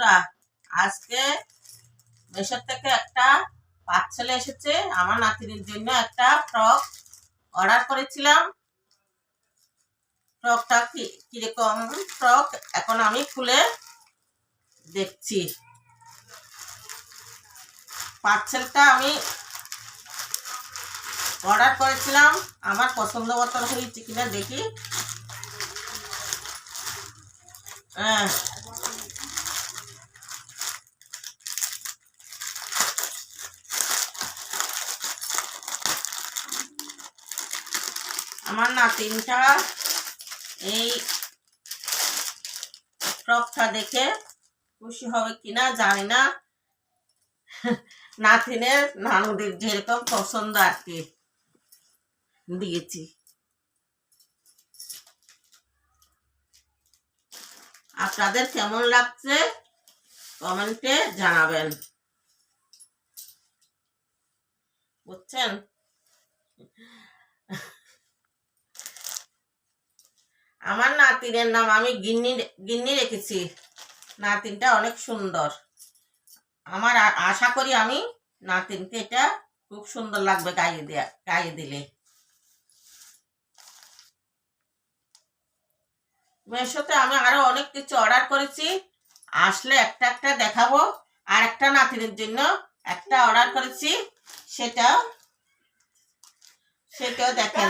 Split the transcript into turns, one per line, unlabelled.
বন্ধুরা, আজকে মেশো থেকে একটা পার্সেল এসেছে। আমার নাতির জন্য একটা ফ্রক অর্ডার করেছিলাম। ফ্রকটা কিরকম ফ্রক এখন আমি খুলে দেখছি। পার্সেলটা আমি অর্ডার করেছিলাম, আমার পছন্দ মতো হয়েছে কিনা দেখি। হ্যাঁ, আমার নাতিনটা এই ফ্রকটা দেখে খুশি হবে কিনা জানি না। নাতিনের নানুদের যেরকম পছন্দ আর কি দিয়েছি। আপনাদের কেমন লাগছে কমেন্টে জানাবেন, বুঝছেন? আমার নাতিনের নাম আমি গিন্নি গিন্নি রেখেছি। নাতিনটা অনেক সুন্দর। আমার আশা করি আমি নাতিনকে এটা খুব সুন্দর লাগবে গায়ে দিলে। মেশোতে আমি আরো অনেক কিছু অর্ডার করেছি, আসলে একটা একটা দেখাবো। আর একটা নাতিনের জন্য একটা অর্ডার করেছি, সেটাও দেখেন।